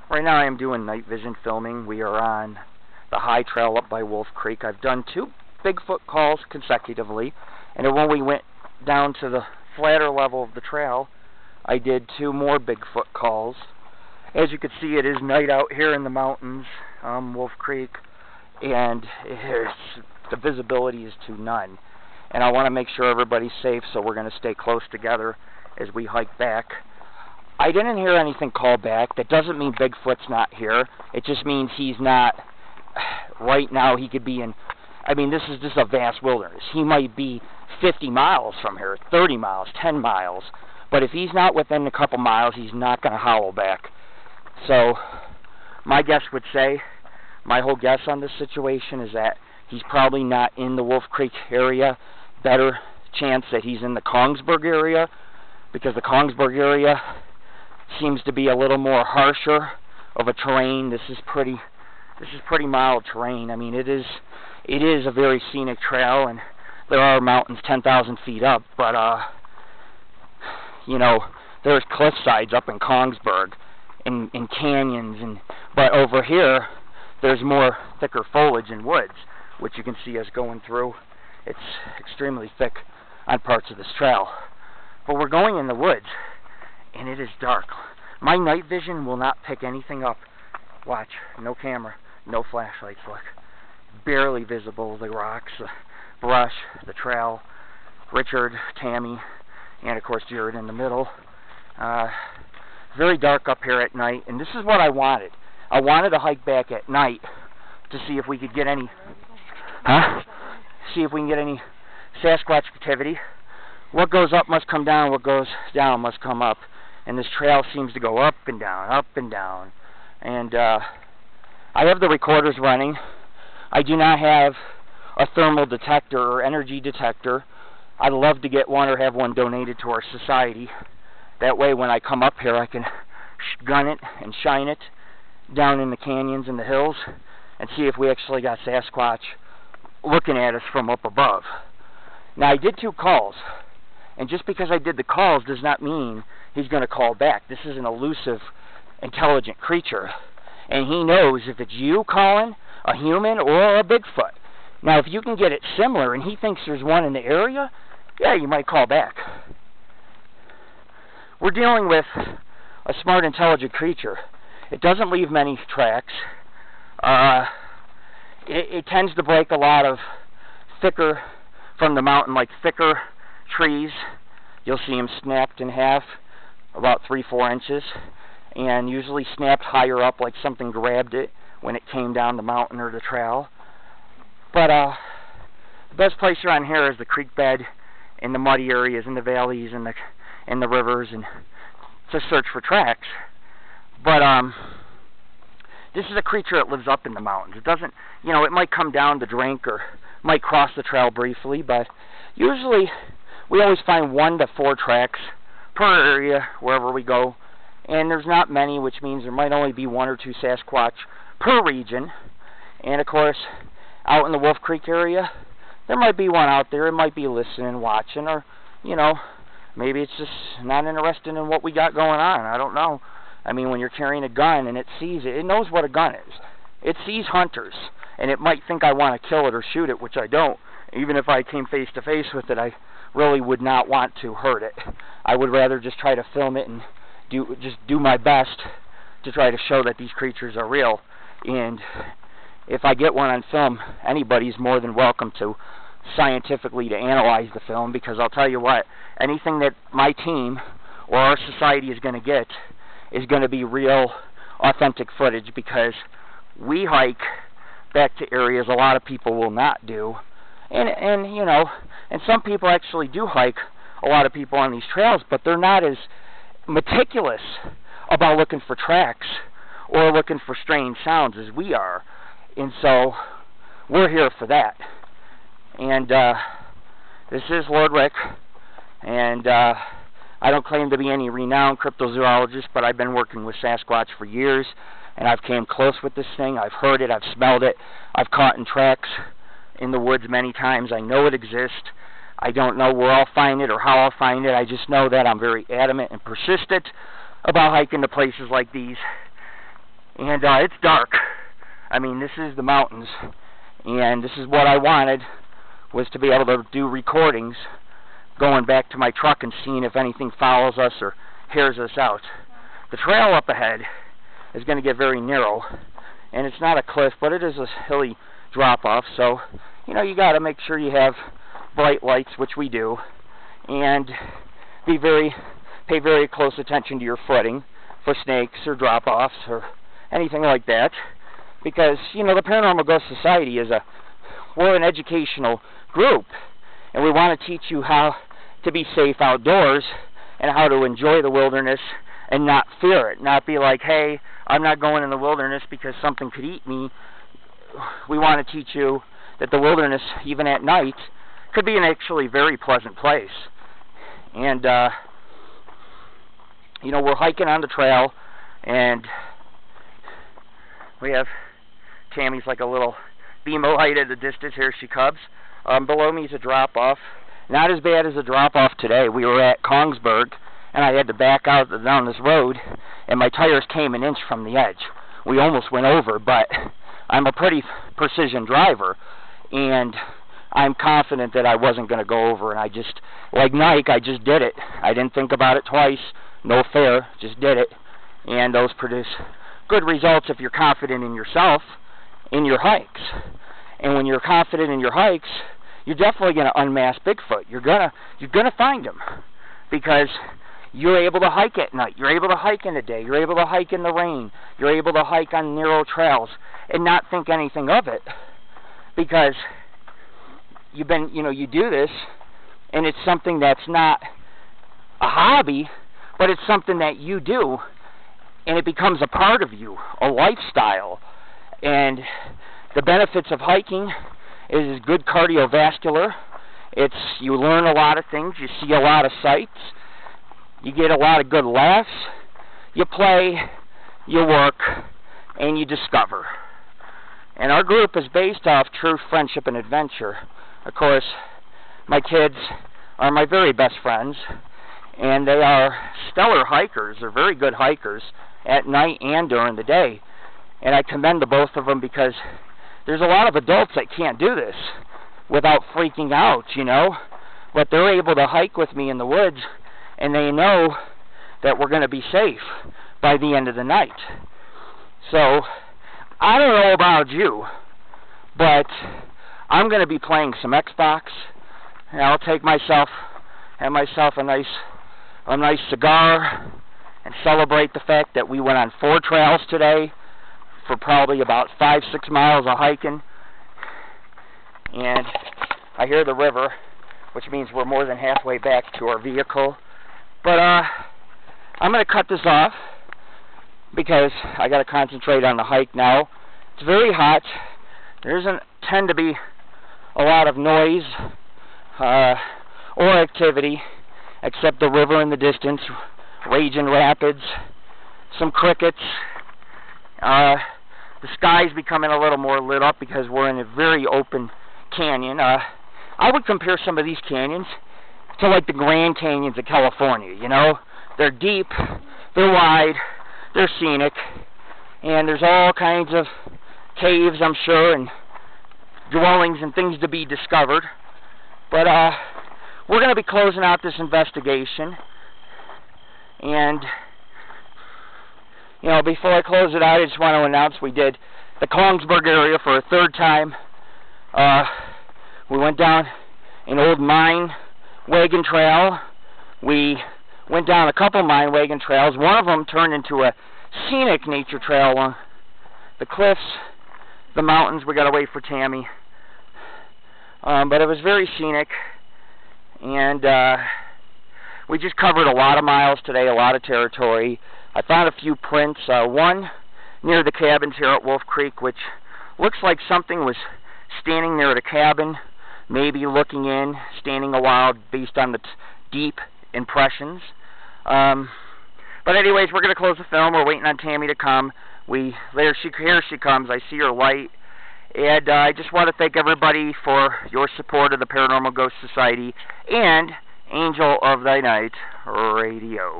Right now I am doing night vision filming. We are on the high trail up by Wolf Creek. I've done 2 Bigfoot calls consecutively, and then when we went down to the flatter level of the trail, I did 2 more Bigfoot calls. As you can see, it is night out here in the mountains, Wolf Creek, and the visibility is to none. And I want to make sure everybody's safe, so we're going to stay close together as we hike back. I didn't hear anything call back. That doesn't mean Bigfoot's not here. It just means he's not. Right now, he could be in. I mean, this is just a vast wilderness. He might be 50 miles from here, 30 miles, 10 miles. But if he's not within a couple miles, he's not going to howl back. So, my guess would say, my whole guess on this situation is that he's probably not in the Wolf Creek area. Better chance that he's in the Kongsberg area, because the Kongsberg area seems to be a little more harsher of a terrain. This is pretty mild terrain. I mean, it is a very scenic trail, and there are mountains 10,000 feet up, but you know, there's cliff sides up in Kongsberg, in canyons, but over here there's more thicker foliage and woods, which you can see us going through. It's extremely thick on parts of this trail. But we're going in the woods, and it is dark. My night vision will not pick anything up. Watch, no camera, no flashlights, look. Barely visible, the rocks, the brush, the trail, Richard, Tammy, and of course Jared in the middle. Very dark up here at night, and this is what I wanted. I wanted to hike back at night to see if we could get any, see if we can get any Sasquatch activity. What goes up must come down, what goes down must come up. And this trail seems to go up and down, up and down. And I have the recorders running. I do not have a thermal detector or energy detector. I'd love to get one or have one donated to our society. That way when I come up here I can gun it and shine it down in the canyons and the hills and see if we actually got Sasquatch looking at us from up above. Now I did 2 calls, and just because I did the calls does not mean he's going to call back. This is an elusive, intelligent creature, and he knows if it's you calling, a human, or a Bigfoot. Now if you can get it similar and he thinks there's one in the area, yeah, you might call back. We're dealing with a smart, intelligent creature. It doesn't leave many tracks. It tends to break a lot of thicker, from the mountain, like thicker trees. You'll see them snapped in half, about 3-4 inches, and usually snapped higher up like something grabbed it when it came down the mountain or the trail. But the best place around here is the creek bed, in the muddy areas, in the valleys, and the rivers, and to search for tracks. But this is a creature that lives up in the mountains. It doesn't, you know, it might come down to drink or might cross the trail briefly, but usually we always find 1 to 4 tracks per area wherever we go, and there's not many, which means there might only be 1 or 2 Sasquatch per region. And of course, out in the Wolf Creek area, there might be one out there. It might be listening, watching, or, you know, maybe it's just not interested in what we got going on. I don't know. I mean, when you're carrying a gun and it sees it, it knows what a gun is. It sees hunters, and it might think I want to kill it or shoot it, which I don't. Even if I came face to face with it, I really would not want to hurt it. I would rather just try to film it and do my best to try to show that these creatures are real. And if I get one on film, anybody's more than welcome to scientifically to analyze the film, because I'll tell you what, anything that my team or our society is going to get is going to be real, authentic footage, because we hike back to areas a lot of people will not do. And you know, and some people actually do hike, a lot of people on these trails, but they're not as meticulous about looking for tracks or looking for strange sounds as we are. And so we're here for that. And this is Lord Rick, and I don't claim to be any renowned cryptozoologist, but I've been working with Sasquatch for years, and I've came close with this thing. I've heard it, I've smelled it, I've caught in tracks in the woods many times. I know it exists. I don't know where I'll find it or how I'll find it. I just know that I'm very adamant and persistent about hiking to places like these. And it's dark. I mean, this is the mountains, and this is what I wanted, was to be able to do recordings going back to my truck and seeing if anything follows us or hears us out. The trail up ahead is going to get very narrow, and it's not a cliff, but it is a hilly drop-off, so you got to make sure you have bright lights, which we do, and pay very close attention to your footing for snakes or drop-offs or anything like that, because the Paranormal Ghost Society we're an educational group, and we want to teach you how to be safe outdoors and how to enjoy the wilderness and not fear it, not be like, hey, I'm not going in the wilderness because something could eat me. We want to teach you that the wilderness, even at night, could be an actually very pleasant place. And we're hiking on the trail, and we have Tammy's like a little beam of light at the distance. Here she comes. Below me is a drop-off. Not as bad as a drop-off today. We were at Kongsberg, and I had to back out down this road, and my tires came an inch from the edge. We almost went over, but I'm a pretty precision driver, and I'm confident that I wasn't going to go over, and I just, like Nike, I just did it. I didn't think about it twice. No fair, just did it. And those produce good results if you're confident in yourself, in your hikes. And when you're confident in your hikes, you're definitely going to unmask Bigfoot. You're gonna find him, because you're able to hike at night. You're able to hike in the day. You're able to hike in the rain. You're able to hike on narrow trails and not think anything of it, because you do this, and it's something that's not a hobby, but it's something that you do, and it becomes a part of you, a lifestyle. And the benefits of hiking is good cardiovascular. You learn a lot of things. You see a lot of sights. You get a lot of good laughs. You play, you work, and you discover. And our group is based off true friendship and adventure. Of course, my kids are my very best friends, and they are stellar hikers. They're very good hikers at night and during the day. And I commend the both of them, because there's a lot of adults that can't do this without freaking out, But they're able to hike with me in the woods, and they know that we're going to be safe by the end of the night. So, I don't know about you, but I'm going to be playing some Xbox, and I'll have myself a nice cigar, and celebrate the fact that we went on 4 trails today for probably about 5-6 miles of hiking. And I hear the river, which means we're more than halfway back to our vehicle. But I'm going to cut this off, because I got to concentrate on the hike now. It's very hot. There doesn't tend to be a lot of noise or activity, except the river in the distance, raging rapids, some crickets. The sky's becoming a little more lit up because we're in a very open canyon. I would compare some of these canyons to like the Grand Canyons of California, They're deep, they're wide, they're scenic, and there's all kinds of caves, I'm sure, and dwellings and things to be discovered. But we're going to be closing out this investigation, and before I close it out, I just want to announce we did the Kongsberg area for a 3rd time. We went down an old mine wagon trail. We went down a couple mine wagon trails. One of them turned into a scenic nature trail along the cliffs, the mountains. We got to wait for Tammy. But it was very scenic, and we just covered a lot of miles today, a lot of territory. I found a few prints, one near the cabins here at Wolf Creek, which looks like something was standing near the cabin, maybe looking in, standing a while based on the deep impressions. But anyways, we're going to close the film. We're waiting on Tammy to come. Here she comes. I see her light. And I just want to thank everybody for your support of the Paranormal Ghost Society and Angel of the Night Radio.